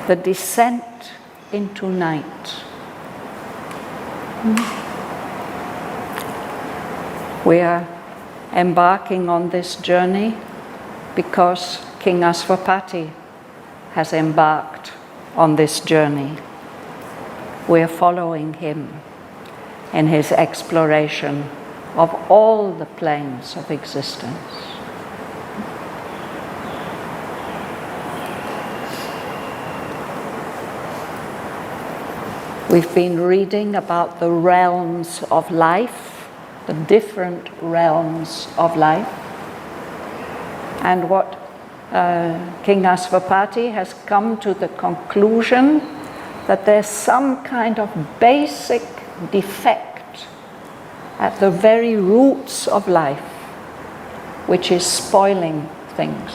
the descent into night. We are embarking on this journey because King 𝒔𝒆𝒏𝒈 has embarked on this journey. We are following him in his exploration of all the planes of existence. We've been reading about the realms of life, the different realms of life, and what King 𝒔𝒆𝒏𝒈 has come to the conclusion that there's some kind of basic defect at the very roots of life, which is spoiling things.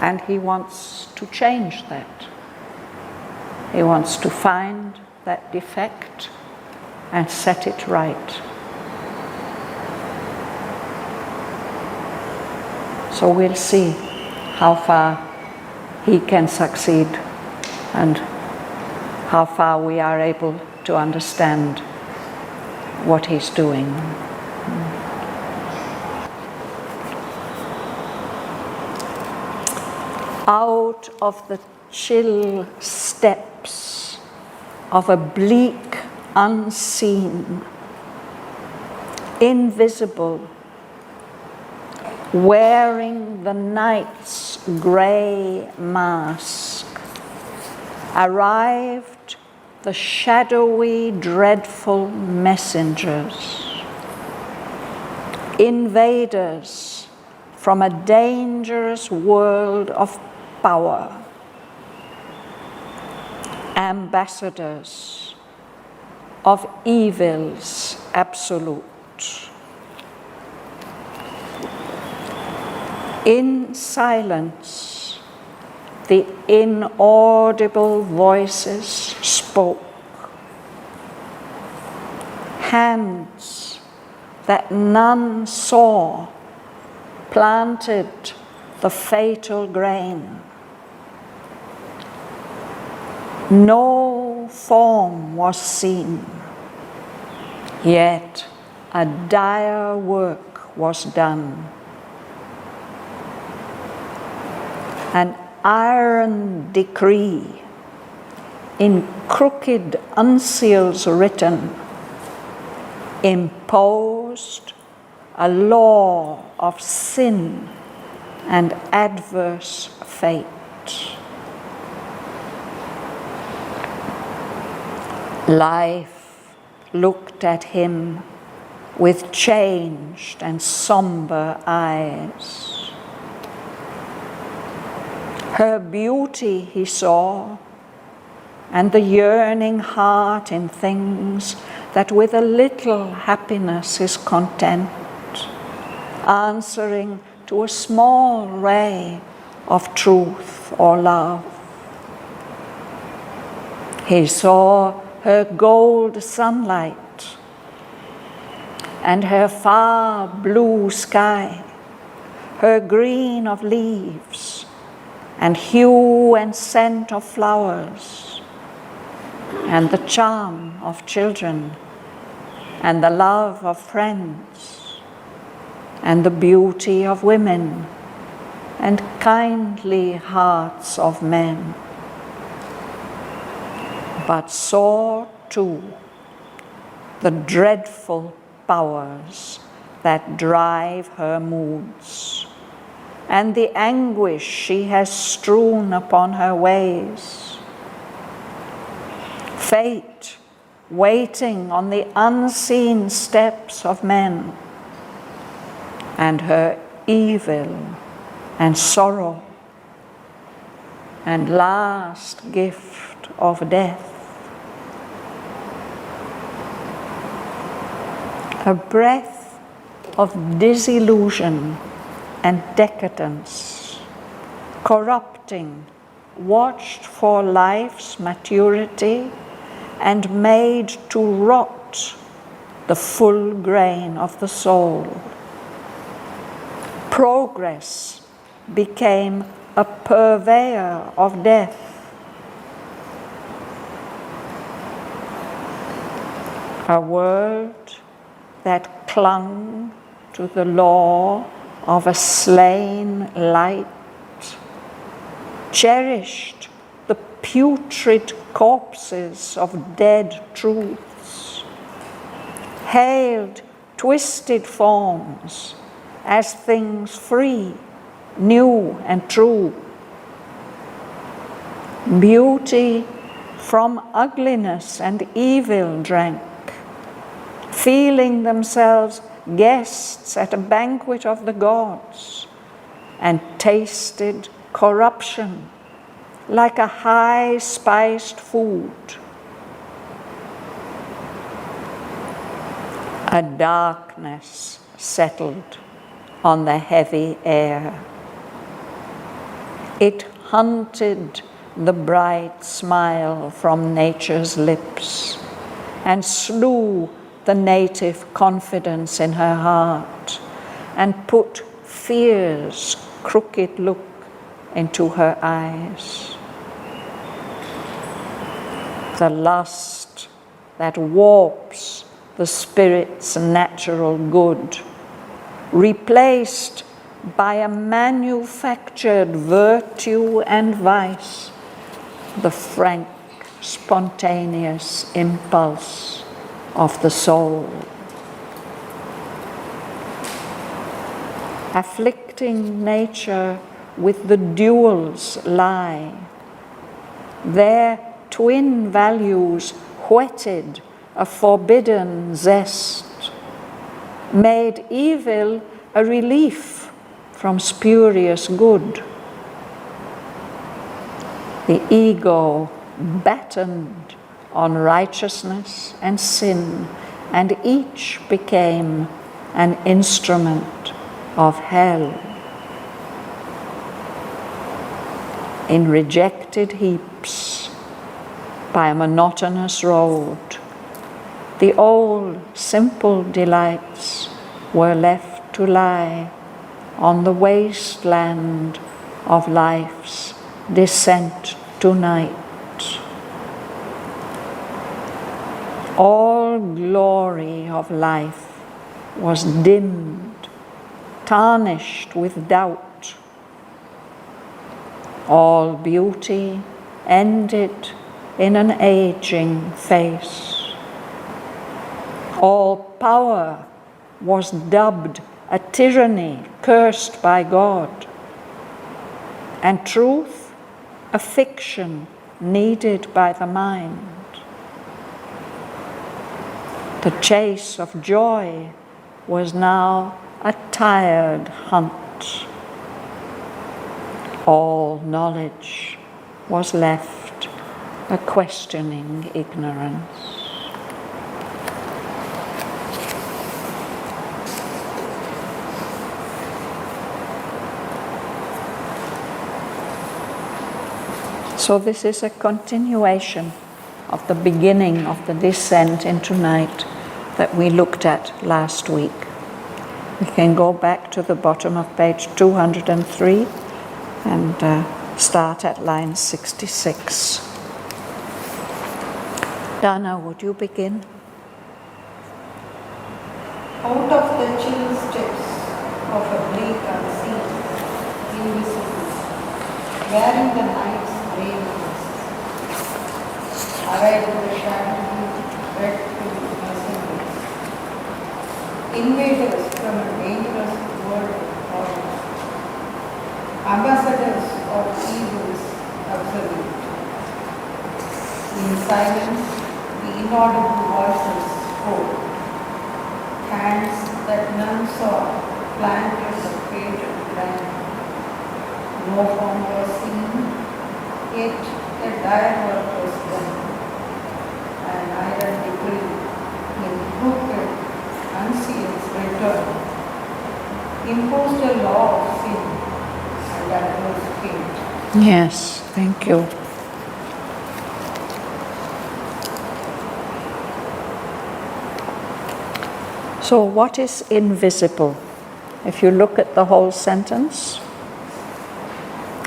And he wants to change that. He wants to find that defect and set it right. So we'll see how far he can succeed and how far we are able to understand what he's doing. Out of the chill steppes of a bleak, unseen, invisible, wearing the night's grey mask, arrived the shadowy, dreadful messengers, invaders from a dangerous world of power, ambassadors of evil's absolute. In silence, the inaudible voices spoke. Hands that none saw planted the fatal grain. No form was seen, yet a dire work was done. An iron decree in crooked uncials written imposed a law of sin and adverse fate. Life looked at him with changed and somber eyes. Her beauty he saw, and the yearning heart in things that with a little happiness is content, answering to a small ray of truth or love. He saw her gold sunlight and her far blue sky, her green of leaves, and hue and scent of flowers, and the charm of children, and the love of friends, and the beauty of women, and kindly hearts of men. But saw too the dreadful powers that drive her moods, and the anguish she has strewn upon her ways. Fate waiting on the unseen steps of men, and her evil and sorrow, and last gift of death. A breath of disillusion and decadence, corrupting, watched for life's maturity and made to rot the full grain of the soul. Progress became a purveyor of death. A world that clung to the law of a slain light, cherished the putrid corpses of dead truths, hailed twisted forms as things free, new and true. Beauty from ugliness and evil drank, feeling themselves guests at a banquet of the gods, and tasted corruption like a high-spiced food. A darkness settled on the heavy air. It hunted the bright smile from nature's lips and slew the native confidence in her heart and put fear's crooked look into her eyes. The lust that warps the spirit's natural good, replaced by a manufactured virtue and vice, the frank, spontaneous impulse of the soul. Afflicting nature with the dual's lie, their twin values whetted a forbidden zest, made evil a relief from spurious good. The ego battened on righteousness and sin, and each became an instrument of hell. In rejected heaps by a monotonous road, the old simple delights were left to lie on the wasteland of life's descent to night. All glory of life was dimmed, tarnished with doubt. All beauty ended in an aging face. All power was dubbed a tyranny cursed by God, and truth a fiction needed by the mind. The chase of joy was now a tired hunt. All knowledge was left a questioning ignorance. So this is a continuation of the beginning of the descent into night that we looked at last week. We can go back to the bottom of page 203 and start at line 66. Dana, would you begin? Out of the chill steps of a bleak unseen, invisible, wearing the night's grey mask, arrived the shadowy, dreadful messengers, invaders from a dangerous world of horror, ambassadors of evil's absolute. In silence, the inaudible voices spoke. Hands that none saw planted the fated land. No form was seen, yet a dire work was done. An iron decree in crooked, unsealed return imposed a law of sin and adverse fate. Yes, thank you. So what is invisible? If you look at the whole sentence,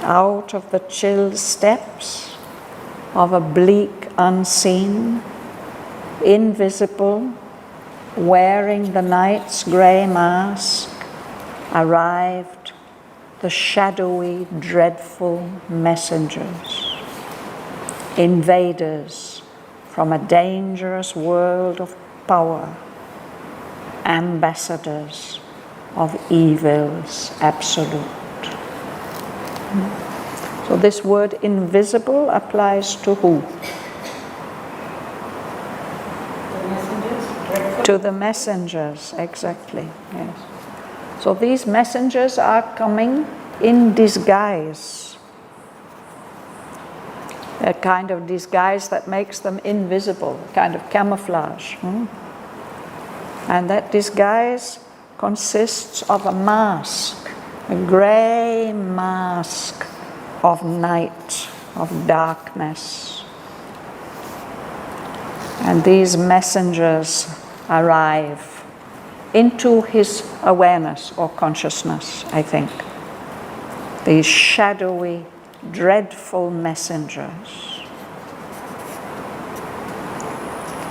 out of the chill steps of a bleak unseen, invisible, wearing the night's grey mask, arrived the shadowy, dreadful messengers, invaders from a dangerous world of power, ambassadors of evil's absolute. So this word invisible applies to who? To the messengers, exactly, yes. So these messengers are coming in disguise. A kind of disguise that makes them invisible, a kind of camouflage. And that disguise consists of a mask, a grey mask of night, of darkness. And these messengers arrive into his awareness or consciousness, I think. These shadowy, dreadful messengers.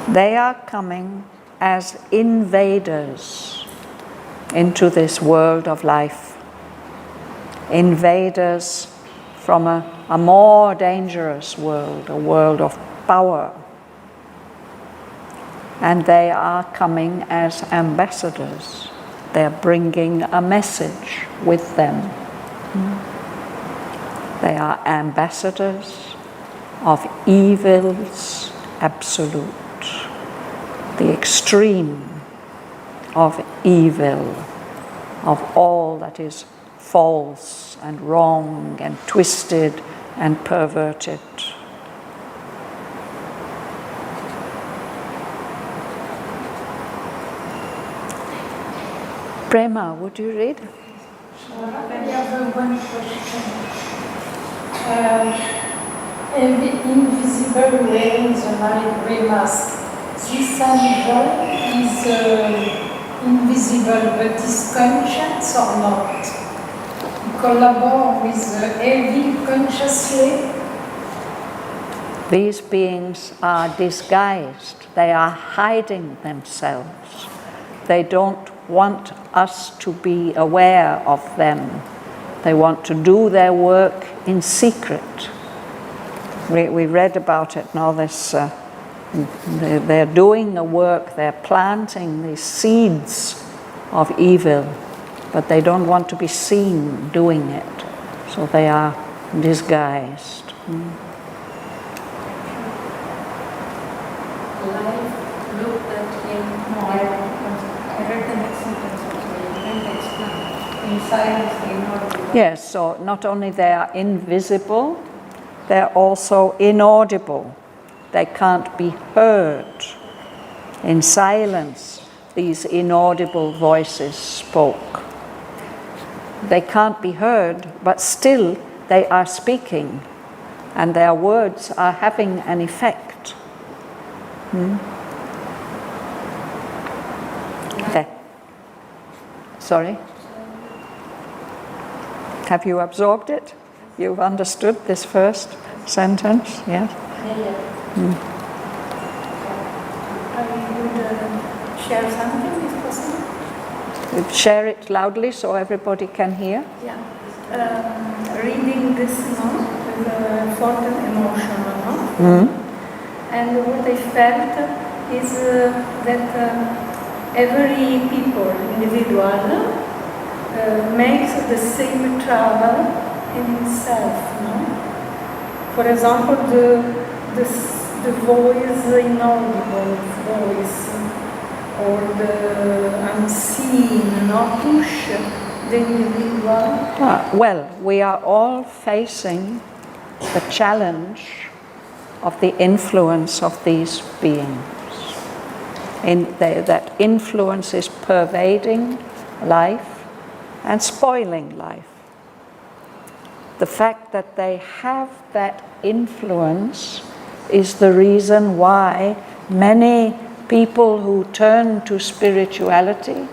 They are coming as invaders into this world of life. Invaders from a more dangerous world, a world of power. And they are coming as ambassadors. They're bringing a message with them. They are ambassadors of evil's absolute, the extreme of evil, of all that is false and wrong and twisted and perverted. Prema, would you read? I have one question. Invisible wearing the night grey mask. This angel is invisible, but is conscious or not? He collaborates with the evil consciously. These beings are disguised. They are hiding themselves. They don't want us to be aware of them. They want to do their work in secret. We read about it now. They're doing the work, they're planting these seeds of evil, but they don't want to be seen doing it. So they are disguised. Life looked at him. No, I read the next sentence also. You didn't explain. In silence, they know. Yes, so not only they are invisible, they're also inaudible. They can't be heard. In silence, these inaudible voices spoke. They can't be heard, but still they are speaking, and their words are having an effect. Okay. Sorry? Have you absorbed it? You've understood this first sentence? Yes? I would share something, if possible. Share it loudly so everybody can hear. Yeah. Reading this with a certain emotion, and what I felt is that every people, individual, makes the same travel in himself. For example, the voice, inaudible voice, or the unseen, push the individual. Well, we are all facing the challenge of the influence of these beings. That influence is pervading life and spoiling life. The fact that they have that influence is the reason why many people who turn to spirituality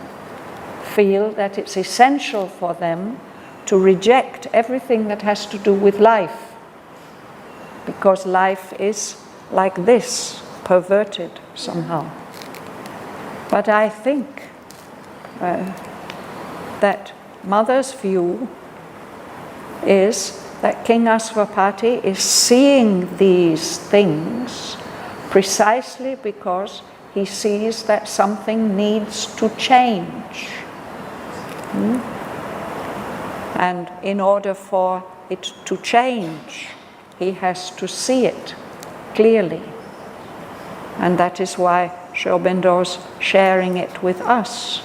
feel that it's essential for them to reject everything that has to do with life, because life is like this, perverted somehow. But I think that Mother's view is that 𝐾𝐍𝒂𝒂 is seeing these things precisely because he sees that something needs to change. And in order for it to change, he has to see it clearly. And that is why Sri Aurobindo's sharing it with us.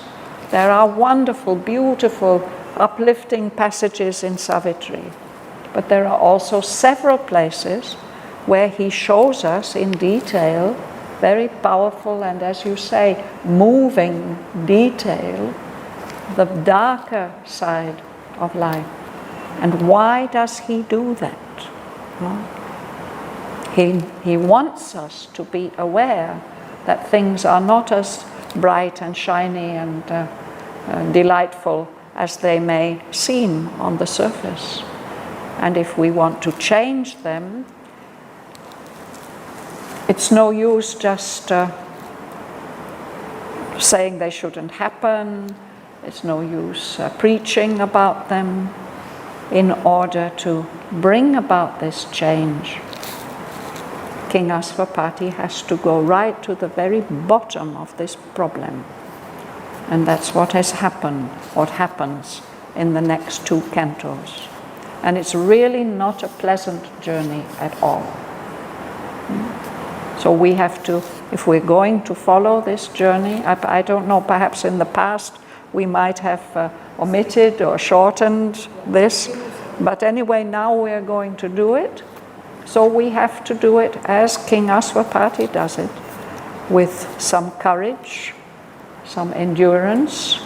There are wonderful, beautiful, uplifting passages in Savitri, but there are also several places where he shows us in detail, very powerful and, as you say, moving detail, the darker side of life. And why does he do that? He wants us to be aware that things are not as bright and shiny and delightful as they may seem on the surface. And if we want to change them, it's no use just saying they shouldn't happen. It's no use preaching about them. In order to bring about this change, 𝐾𝐍𝒂𝒂 has to go right to the very bottom of this problem. And that's what has happened, what happens in the next two cantos. And it's really not a pleasant journey at all. So we have to, if we're going to follow this journey, I don't know, perhaps in the past we might have omitted or shortened this, but anyway, now we're going to do it. So we have to do it as 𝐾𝐍𝒂𝒂 does it, with some courage, some endurance,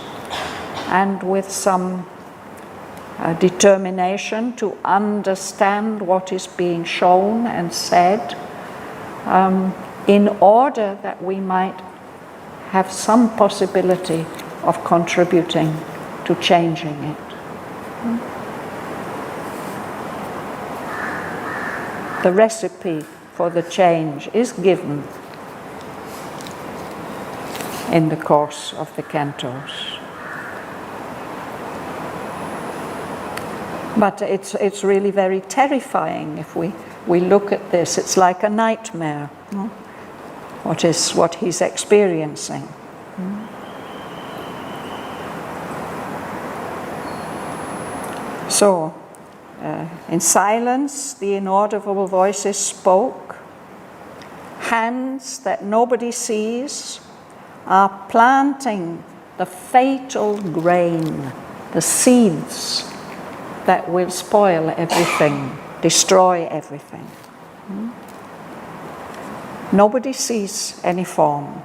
and with some determination to understand what is being shown and said, in order that we might have some possibility of contributing to changing it. The recipe for the change is given in the course of the cantos. But it's really very terrifying if we look at this. It's like a nightmare, what he's experiencing. So, in silence, the inaudible voices spoke. Hands that nobody sees are planting the fatal grain, the seeds that will spoil everything, destroy everything. Nobody sees any form,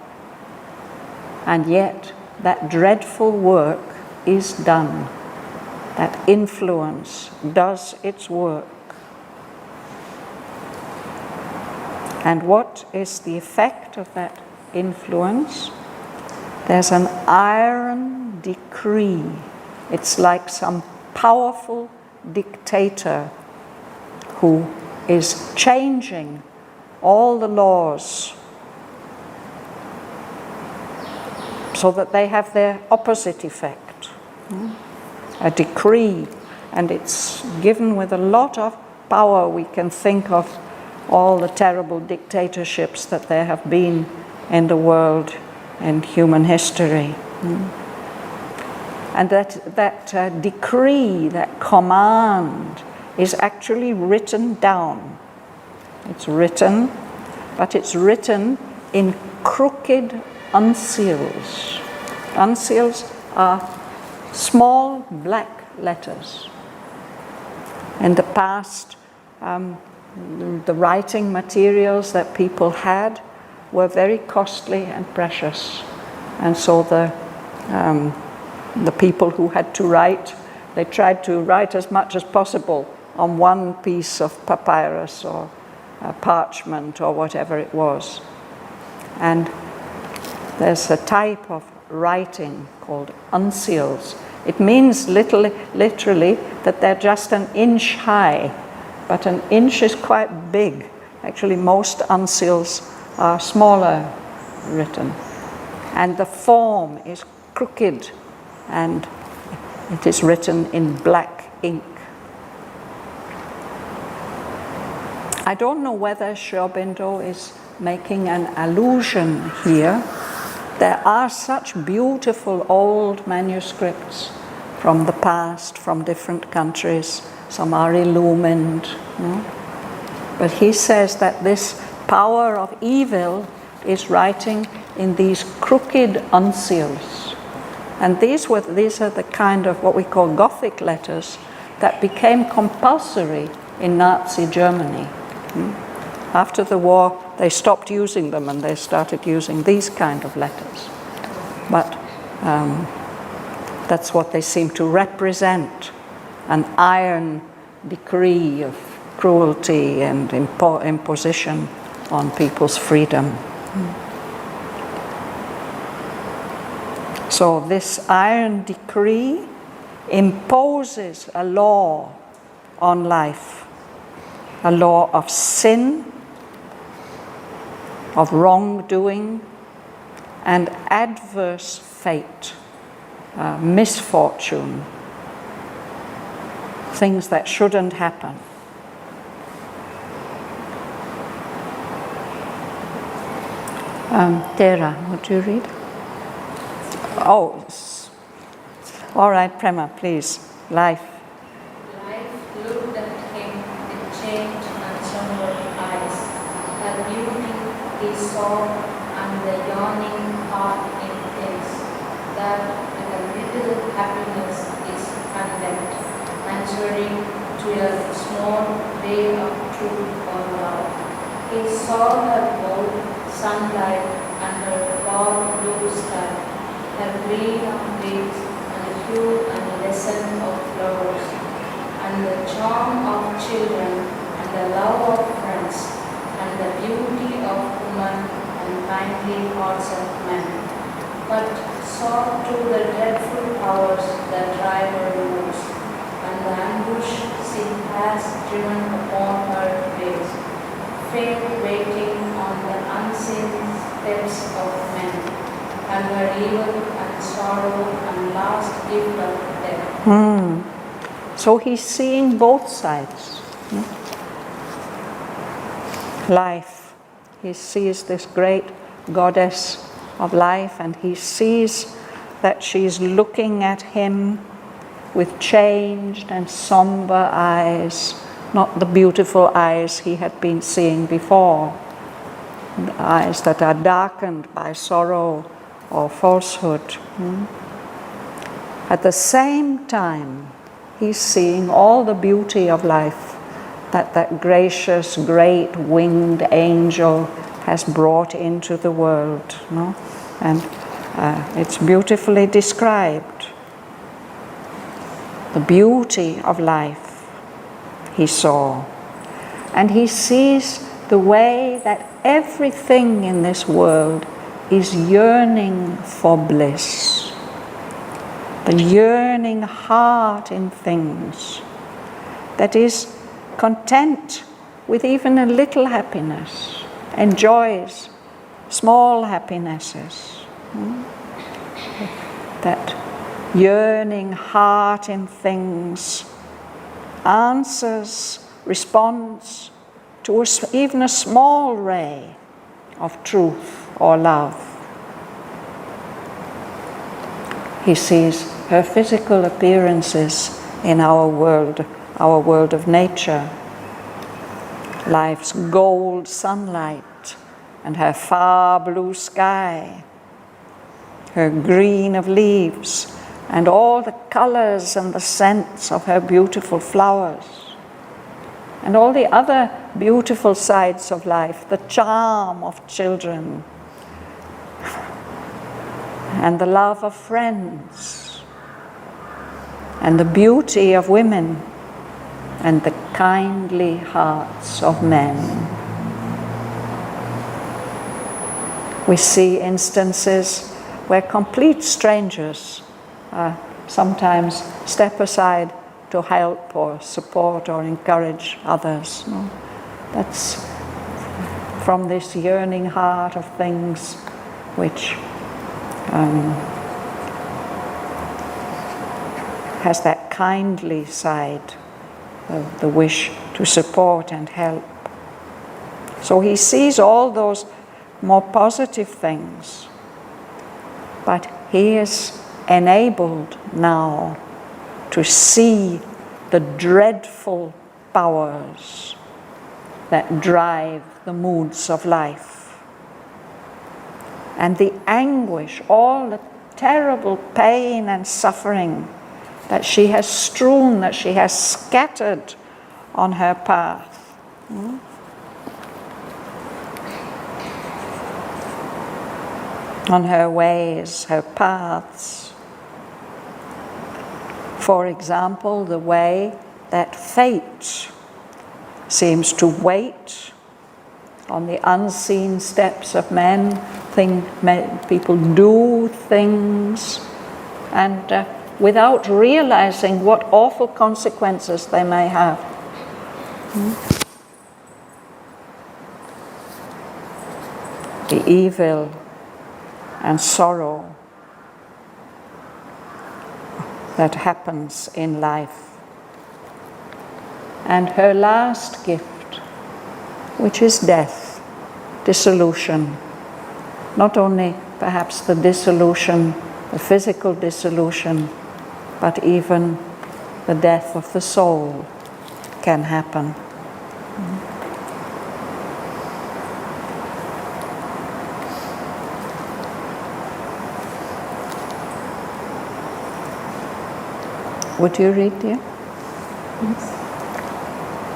and yet that dreadful work is done. That influence does its work. And what is the effect of that influence? There's an iron decree. It's like some powerful dictator who is changing all the laws so that they have their opposite effect. A decree, and it's given with a lot of power. We can think of all the terrible dictatorships that there have been in the world in human history. And that decree, that command, is actually written down. It's written, but it's written in crooked uncials. Uncials are small black letters. In the past, the writing materials that people had were very costly and precious. And so the people who had to write, they tried to write as much as possible on one piece of papyrus or parchment or whatever it was. And there's a type of writing called uncials It means literally that they're just an inch high, but an inch is quite big. Actually, most uncials are smaller written. And the form is crooked, and it is written in black ink. I don't know whether Sri Aurobindo is making an allusion here. There are such beautiful old manuscripts from the past, from different countries. Some are illumined. But he says that this power of evil is writing in these crooked uncials. And these are the kind of what we call Gothic letters that became compulsory in Nazi Germany. After the war, they stopped using them and they started using these kind of letters. But that's what they seem to represent, an iron decree of cruelty and imposition on people's freedom. So this iron decree imposes a law on life, a law of sin, of wrongdoing, and adverse fate, misfortune, things that shouldn't happen. Tara, would you read? Oh, all right, Prema, please. Life. Life looked at him with changed and somber eyes. Her beauty he saw, and the yawning heart in his, that with a little happiness is content, answering to a small ray of truth or love. He saw her bold sunlight and her far blue sky, her green of leaves and the hue and lesson of flowers, and the charm of children and the love of friends, and the beauty of woman and kindly hearts of men. But saw too the dreadful powers that drive her moves, and the ambush she has driven upon her ways, fate waiting on the unseen steps of men, and her evil and sorrow and last gift of death. So he's seeing both sides. Life. He sees this great goddess of life, and he sees that she's looking at him with changed and somber eyes, not the beautiful eyes he had been seeing before, the eyes that are darkened by sorrow or falsehood. At the same time, he's seeing all the beauty of life that gracious, great winged angel has brought into the world. And it's beautifully described. The beauty of life he saw. And he sees the way that everything in this world is yearning for bliss. The yearning heart in things that is content with even a little happiness, enjoys small happinesses. That yearning heart in things answers, responds to even a small ray of truth or love. He sees her physical appearances in our world of nature. Life's gold sunlight and her far blue sky, her green of leaves, and all the colors and the scents of her beautiful flowers, and all the other beautiful sides of life, the charm of children, and the love of friends, and the beauty of women, and the kindly hearts of men. We see instances where complete strangers sometimes step aside to help or support or encourage others. No? That's from this yearning heart of things which has that kindly side of the wish to support and help. So he sees all those more positive things, but he is enabled now to see the dreadful powers that drive the moods of life, and the anguish, all the terrible pain and suffering that she has strewn, that she has scattered on her path. On her ways, her paths. For example, the way that fate seems to wait on the unseen steps of men. People do things, and without realizing what awful consequences they may have. The evil and sorrow that happens in life. And her last gift, which is death, dissolution. Not only perhaps the dissolution, the physical dissolution, but even the death of the soul can happen. Would you read, dear? Yes.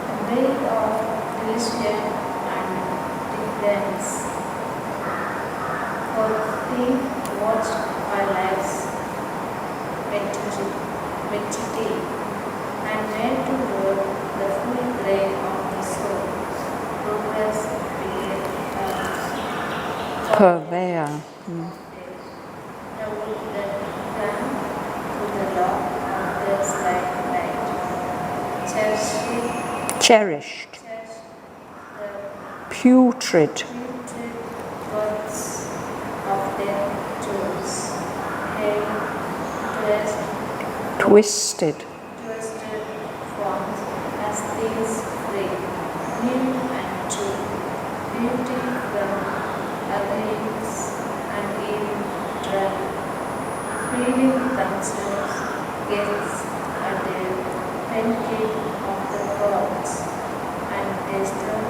The weight of religion and difference. For think what our lives 𝒔𝒕𝒃, and made to work the full grain of the soul, progress 𝒂𝐕𝒂𝒅. Now would that come to the law of this like light, cherished the Putrid. words of their tools, Twisted. forms as things free, new and true, beauty from ugliness and evil drug, feeling themselves gets at the pancake of the gods, and destroy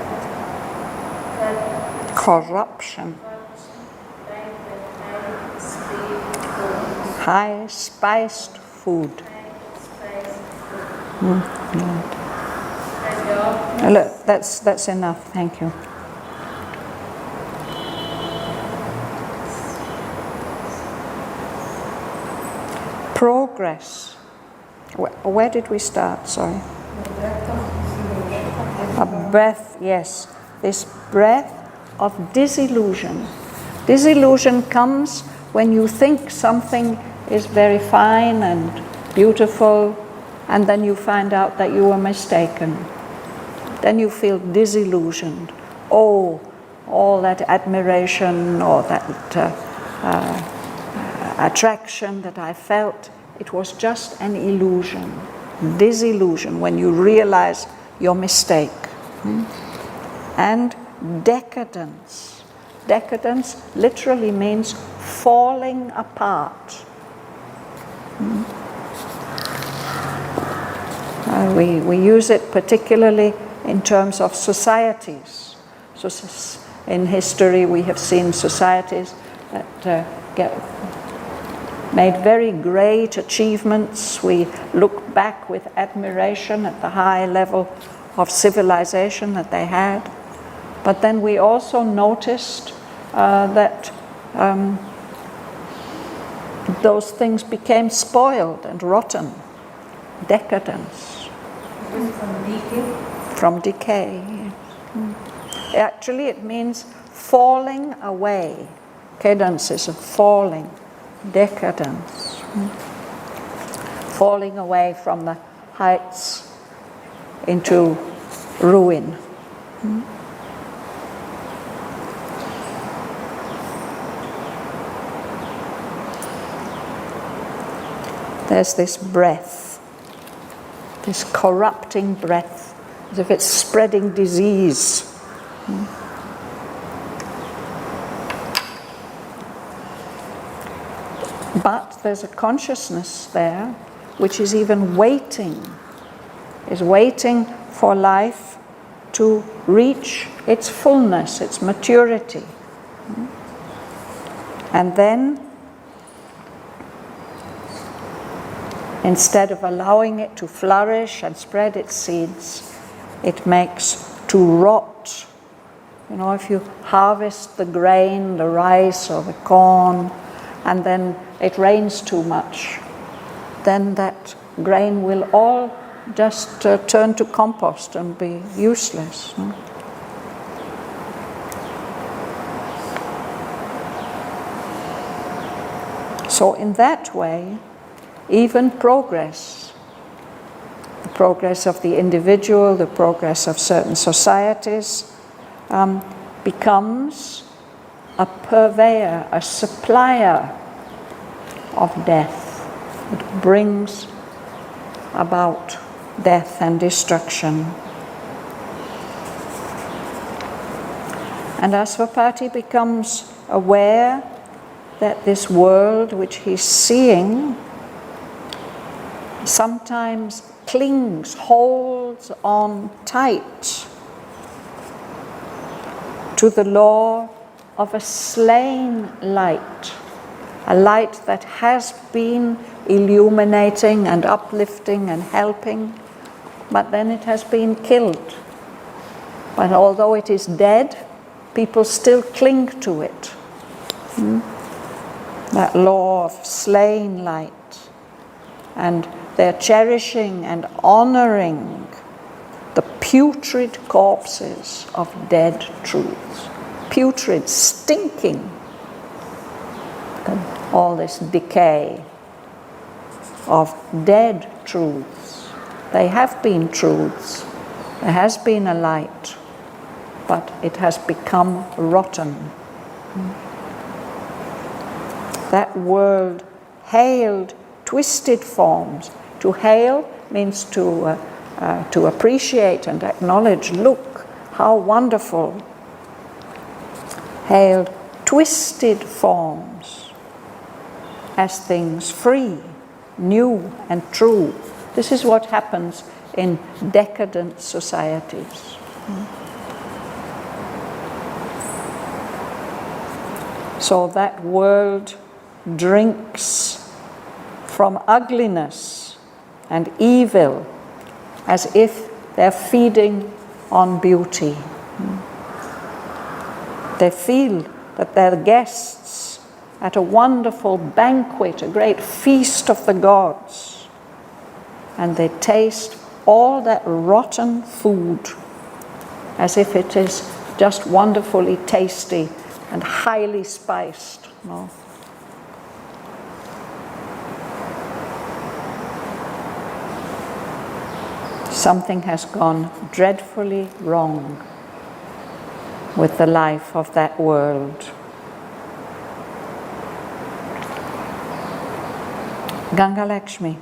Corruption. like the high-speed gold. High-spiced food. Look, that's enough. Thank you. Progress. Where did we start? Sorry. A breath, yes. This breath of disillusion. Disillusion comes when you think something is very fine and beautiful, and then you find out that you were mistaken. Then you feel disillusioned. Oh, all that admiration or that attraction that I felt, it was just an illusion. Disillusion, when you realize your mistake. And decadence. Decadence literally means falling apart. We use it particularly in terms of societies. So in history we have seen societies that made very great achievements. We look back with admiration at the high level of civilization that they had. But then we also noticed that those things became spoiled and rotten. Decadence. From decay. Actually, it means falling away. Cadence is a falling. Decadence. falling away from the heights into ruin. There's this breath, this corrupting breath, as if it's spreading disease. But there's a consciousness there which is even waiting, is waiting for life to reach its fullness, its maturity. And then, instead of allowing it to flourish and spread its seeds, it makes to rot. You know, if you harvest the grain, the rice or the corn, and then it rains too much, then that grain will all just turn to compost and be useless. So in that way, even progress, the progress of the individual, the progress of certain societies, becomes a purveyor, a supplier of death. It brings about death and destruction. And 𝒔𝒊𝒈 becomes aware that this world which he's seeing sometimes clings, holds on tight to the law of a slain light, a light that has been illuminating and uplifting and helping, but then it has been killed. But although it is dead, people still cling to it. That law of slain light. And they're cherishing and honoring the putrid corpses of dead truths. Putrid, stinking. All this decay of dead truths. They have been truths. There has been a light, but it has become rotten. That world hailed twisted forms. To hail means to appreciate and acknowledge. Look, how wonderful. Hailed twisted forms as things free, new and true. This is what happens in decadent societies. So that world drinks from ugliness and evil as if they're feeding on beauty. They feel that they're guests at a wonderful banquet, a great feast of the gods. And they taste all that rotten food as if it is just wonderfully tasty and highly spiced. No? Something has gone dreadfully wrong with the life of that world. Ganga Lakshmi.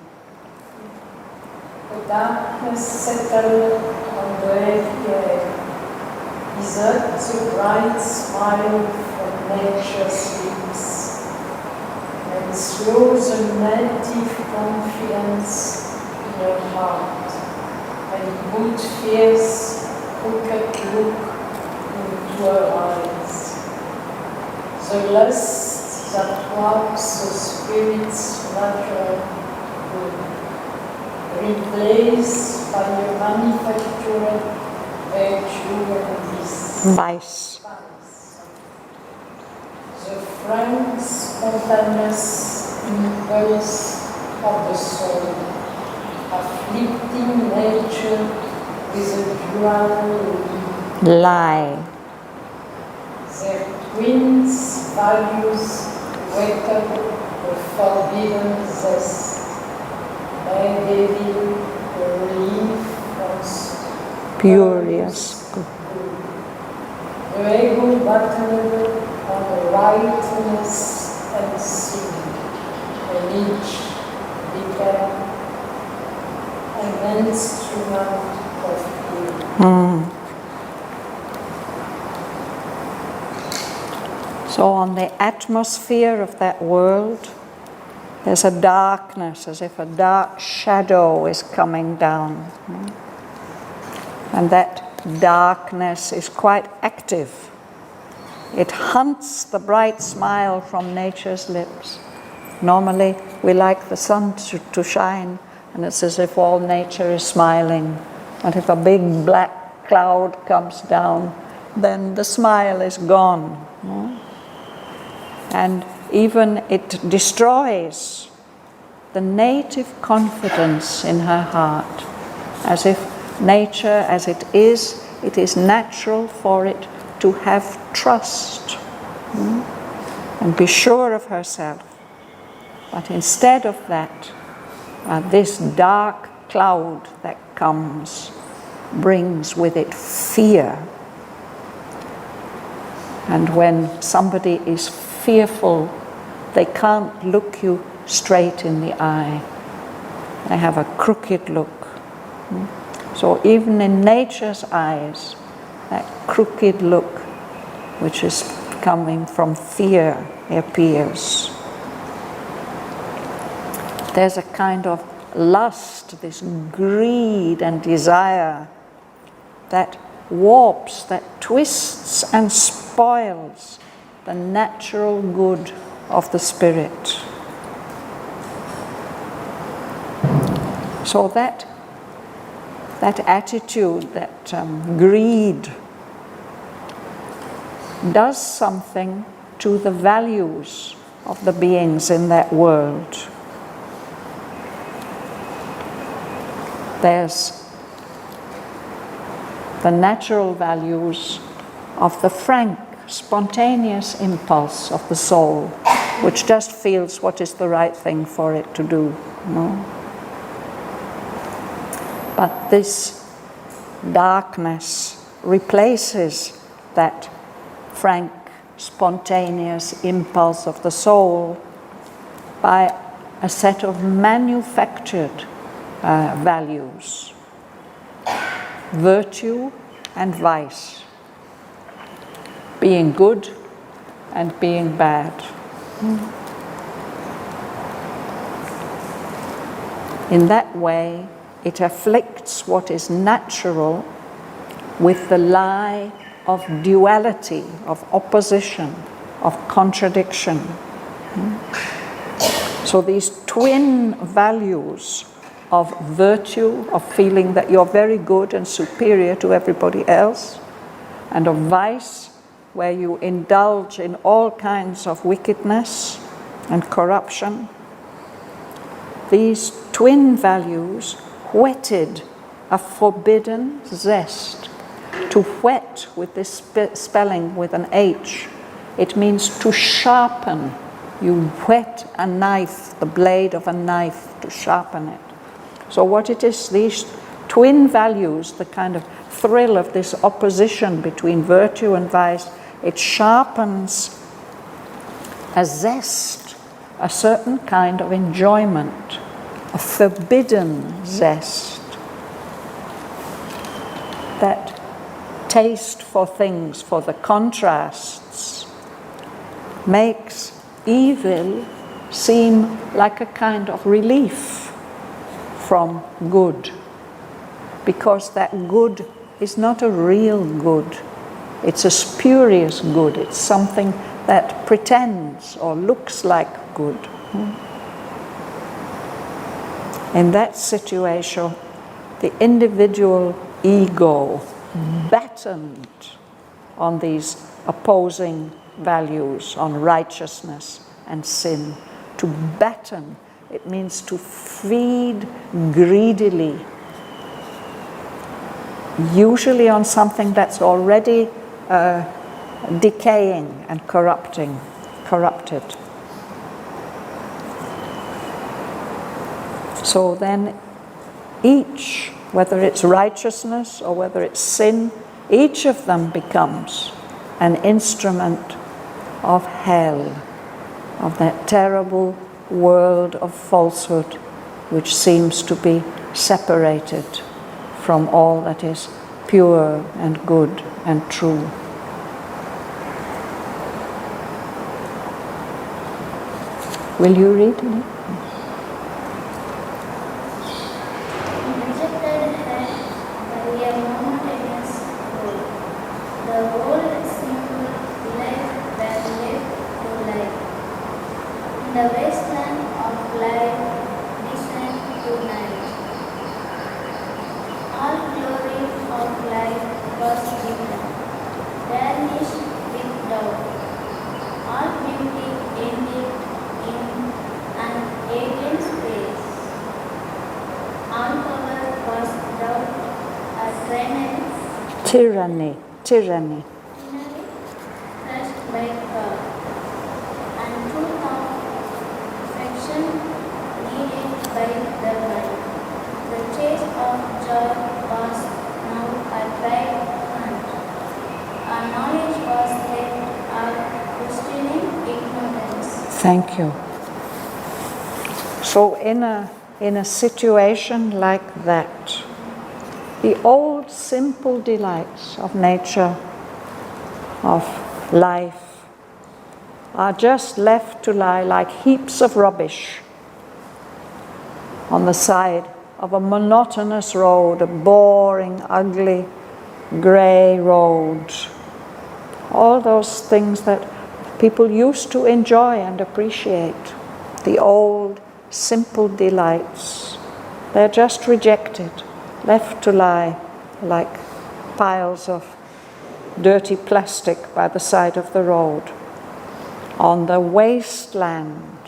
The darkness settled on the heavy air. Desert the bright smile from nature's lips, and slow the native confidence in your heart, and put fierce, crooked look into her eyes. The lust that walks the spirit's natural good, replaced by a manufactured virtue and Vice. The frank, spontaneous impulse of the soul, afflicting nature with a dual lie. Their twins' values wake up a forbidden zest. Furious. 𝒏𝒂𝒅𝒊𝒏𝒈 on the rightness and sin, 𝒏𝒔𝒃 an instrument of healing. So on the atmosphere of that world, there's a darkness, as if a dark shadow is coming down. And that darkness is quite active. It hunts the bright smile from nature's lips. Normally, we like the sun to shine, and it's as if all nature is smiling. And if a big black cloud comes down, then the smile is gone. And even it destroys the native confidence in her heart, as if nature as it is natural for it to have trust and be sure of herself. But instead of that, this dark cloud that comes brings with it fear. And when somebody is fearful, they can't look you straight in the eye. They have a crooked look. So even in nature's eyes, that crooked look, which is coming from fear, appears. There's a kind of lust, this greed and desire that warps, that twists and spoils the natural good of the spirit. So that attitude, that greed, does something to the values of the beings in that world. There's the natural values of the frank, spontaneous impulse of the soul, which just feels what is the right thing for it to do. But this darkness replaces that frank, spontaneous impulse of the soul by a set of manufactured values, virtue and vice, being good and being bad. In that way, it afflicts what is natural with the lie of duality, of opposition, of contradiction. So these twin values of virtue, of feeling that you're very good and superior to everybody else, and of vice, where you indulge in all kinds of wickedness and corruption. These twin values whetted a forbidden zest. To whet, with this spelling with an H, it means to sharpen. You whet a knife, the blade of a knife, to sharpen it. So what it is, these twin values, the kind of thrill of this opposition between virtue and vice, it sharpens a zest, a certain kind of enjoyment, a forbidden zest. That taste for things, for the contrasts, makes evil seem like a kind of relief from good, because that good is not a real good. It's a spurious good. It's something that pretends or looks like good. In that situation, the individual ego battened on these opposing values, on righteousness and sin. To batten, it means to feed greedily, usually on something that's already decaying and corrupted. So then each, whether it's righteousness or whether it's sin, each of them becomes an instrument of hell, of that terrible world of falsehood which seems to be separated from all that is pure and good and true. Will you read it? Rejected head by a monotonous goal. The whole simple life that led to life. In the wasteland of life, descent to night. All glory of life was given, vanished with doubt. All beauty ended in an alien space. All power was doubt, a Tyranny. crushed by God, and truth of affection needed by the world. The chase of joy was now a dry hunt. Our knowledge was left our questioning ignorance. Thank you. So in a situation like that, the old simple delights of nature, of life, are just left to lie like heaps of rubbish on the side of a monotonous road, a boring, ugly, grey road. All those things that people used to enjoy and appreciate, the old simple delights, they're just rejected, left to lie like piles of dirty plastic by the side of the road, on the wasteland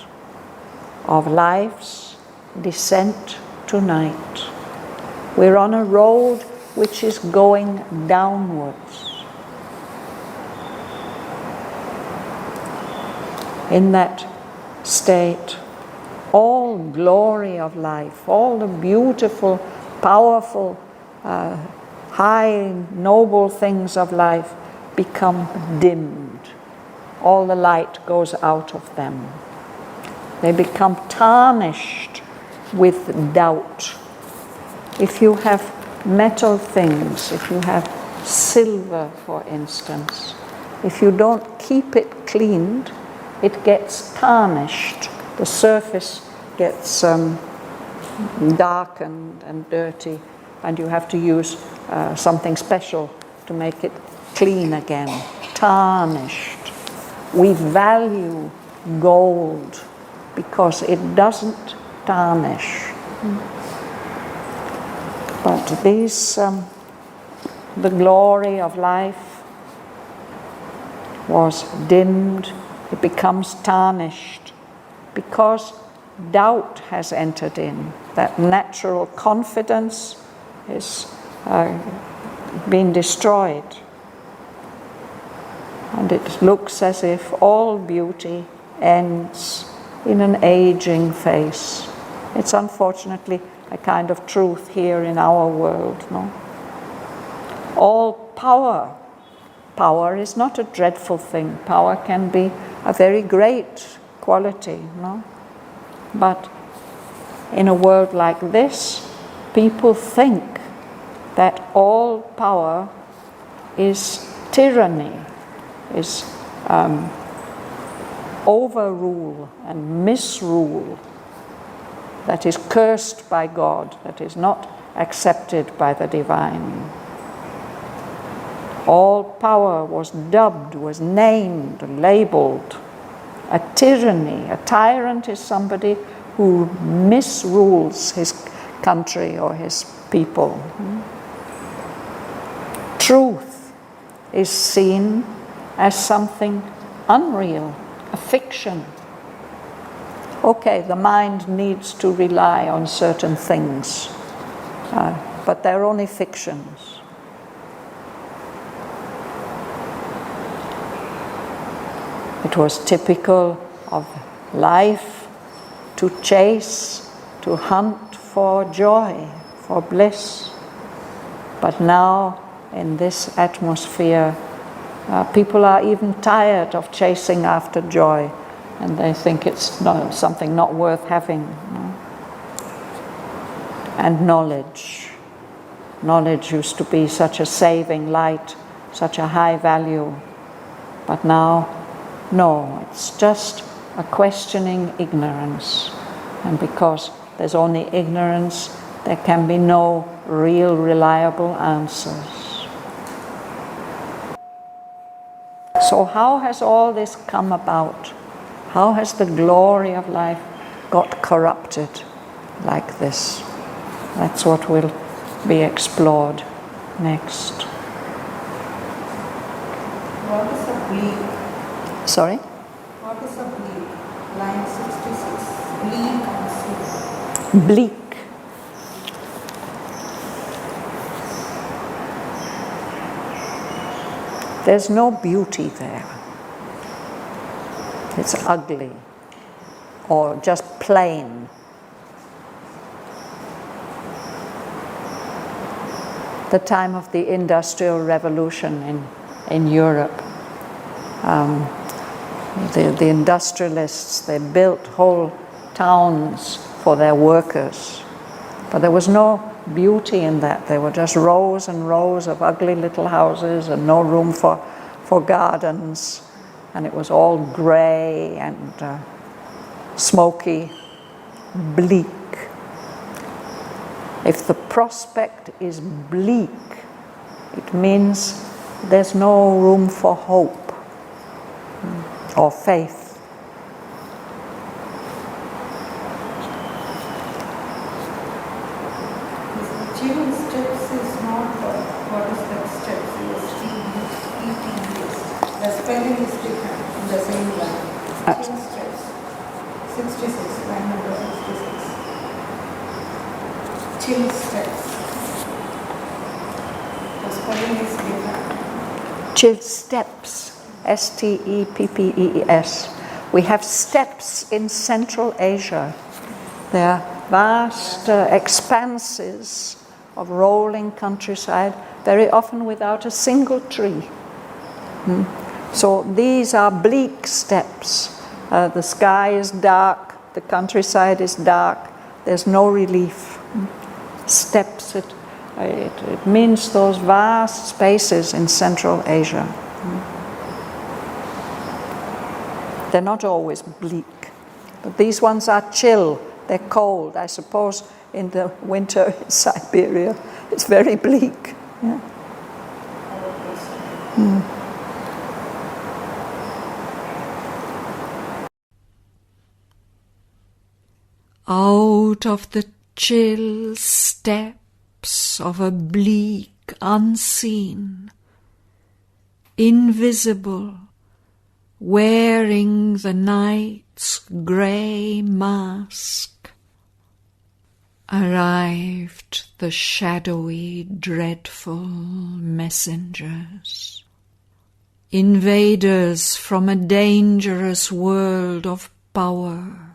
of life's descent to night. We're on a road which is going downwards. In that state, all glory of life, all the beautiful, powerful, high, noble things of life become dimmed. All the light goes out of them. They become tarnished with doubt. If you have metal things, if you have silver, for instance, if you don't keep it cleaned, it gets tarnished. The surface gets darkened and dirty, and you have to use something special to make it clean again. Tarnished. We value gold because it doesn't tarnish. But these, the glory of life was dimmed. It becomes tarnished because doubt has entered in. That natural confidence is been destroyed. And it looks as if all beauty ends in an aging face. It's unfortunately a kind of truth here in our world, no? All power. Power is not a dreadful thing. Power can be a very great quality, no? But in a world like this, people think that all power is tyranny, is overrule and misrule, that is cursed by God, that is not accepted by the divine. All power was dubbed, was named, labeled a tyranny. A tyrant is somebody who misrules his country or his people. Truth is seen as something unreal, a fiction. Okay, the mind needs to rely on certain things, but they're only fictions. It was typical of life to chase, to hunt for joy, for bliss. But now, in this atmosphere, people are even tired of chasing after joy, and they think it's something not worth having. And knowledge. Knowledge used to be such a saving light, such a high value. But now, no, it's just a questioning ignorance. And because there's only ignorance, there can be no real, reliable answers. So how has all this come about? How has the glory of life got corrupted like this? That's what will be explored next. What is a bleak? Sorry? What is a bleak? Line 66. Bleak and sea. Bleak. There's no beauty there. It's ugly or just plain. The time of the Industrial Revolution in Europe, the industrialists, they built whole towns for their workers. But there was no beauty in that. There were just rows and rows of ugly little houses and no room for gardens. And it was all grey and smoky, bleak. If the prospect is bleak, it means there's no room for hope or faith. Achieving steps is not what is that steps? E-T-E-S. The spelling is different in the same line. Achieving steps. 66, line number 66. Chill steps. The spelling is different. Chill steps, S-T-E-P-P-E-S. We have steppes in Central Asia. They are vast expanses of rolling countryside, very often without a single tree. So these are bleak steppes. The sky is dark, the countryside is dark, there's no relief. Steppes, it means those vast spaces in Central Asia. They're not always bleak, but these ones are chill, they're cold. I suppose in the winter in Siberia, it's very bleak. Yeah. Out of the chill steppes of a bleak unseen, invisible, wearing the night's grey mask, arrived the shadowy, dreadful messengers, invaders from a dangerous world of power,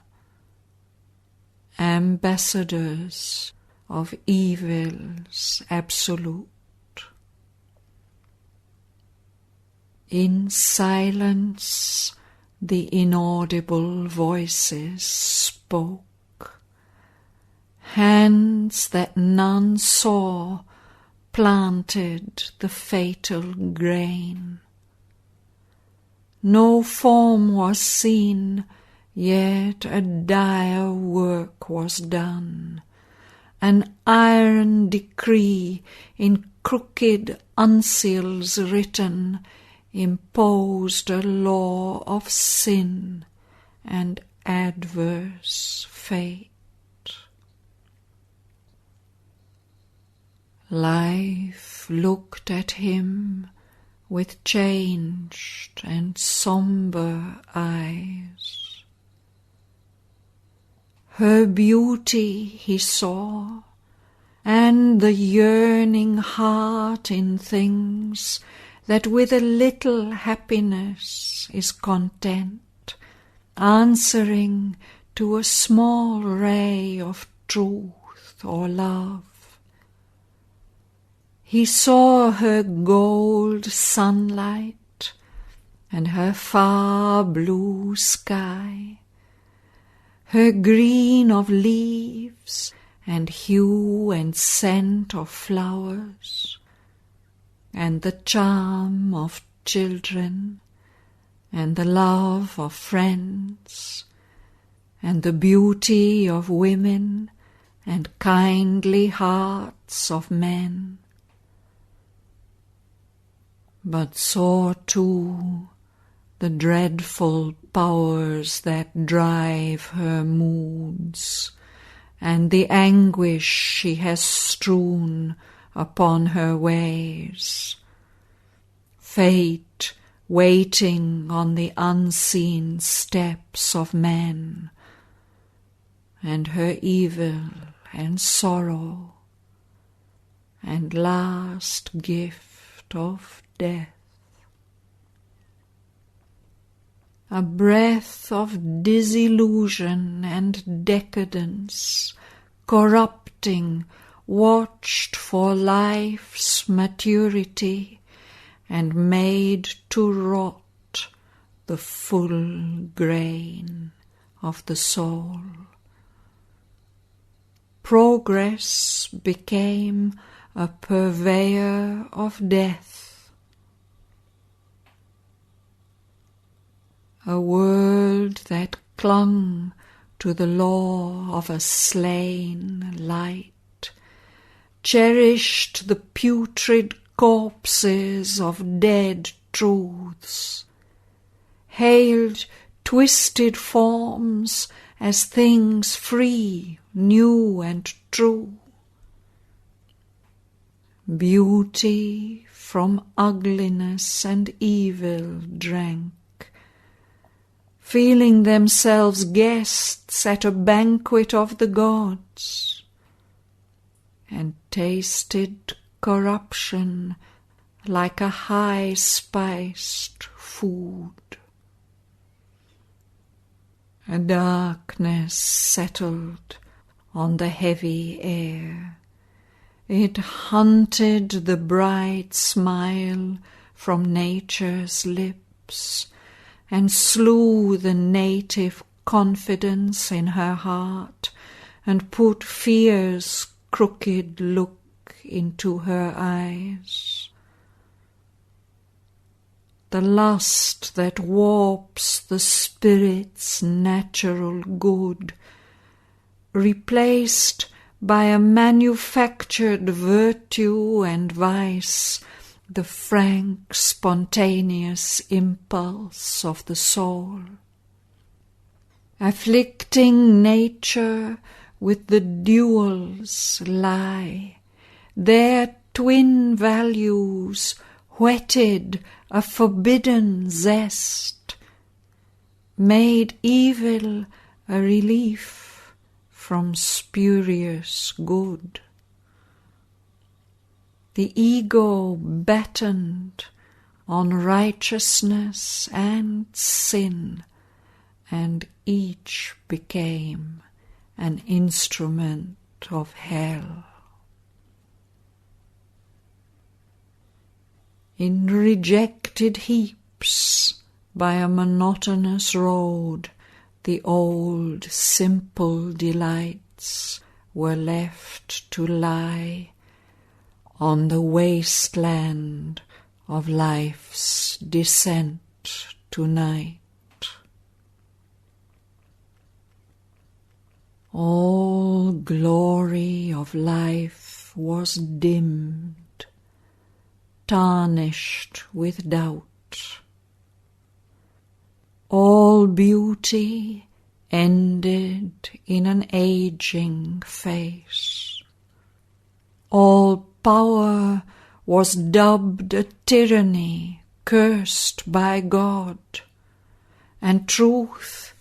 ambassadors of evil's absolute. In silence the inaudible voices spoke. Hands that none saw planted the fatal grain. No form was seen, yet a dire work was done. An iron decree in crooked uncials written imposed a law of sin and adverse fate. Life looked at him with changed and sombre eyes. Her beauty he saw, and the yearning heart in things that with a little happiness is content, answering to a small ray of truth. or love. He saw her gold sunlight and her far blue sky, her green of leaves and hue and scent of flowers, and the charm of children, and the love of friends, and the beauty of women, and kindly hearts of men. But saw too the dreadful powers that drive her moods, and the anguish she has strewn upon her ways. Fate waiting on the unseen steps of men, and her evil and sorrow, and last gift of death. A breath of disillusion and decadence, corrupting, watched for life's maturity, and made to rot the full grain of the soul. Progress became a purveyor of death. A world that clung to the law of a slain light, cherished the putrid corpses of dead truths, hailed twisted forms as things free, new and true. Beauty from ugliness and evil drank, feeling themselves guests at a banquet of the gods, and tasted corruption like a high-spiced food. A darkness settled on the heavy air. It hunted the bright smile from nature's lips, and slew the native confidence in her heart, and put fear's crooked look into her eyes. The lust that warps the spirit's natural good, replaced by a manufactured virtue and vice, the frank, spontaneous impulse of the soul, afflicting nature with the duals lie, their twin values whetted a forbidden zest, made evil a relief from spurious good. The ego battened on righteousness and sin, and each became an instrument of hell. In rejected heaps by a monotonous road, the old simple delights were left to lie on the wasteland of life's descent to night. All glory of life was dimmed, tarnished with doubt. All beauty ended in an aging face. All power was dubbed a tyranny cursed by God, and truth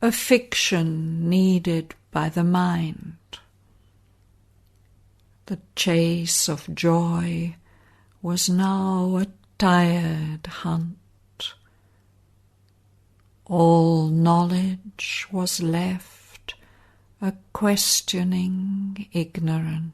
a fiction needed by the mind. The chase of joy was now a tired hunt. All knowledge was left a questioning ignorance.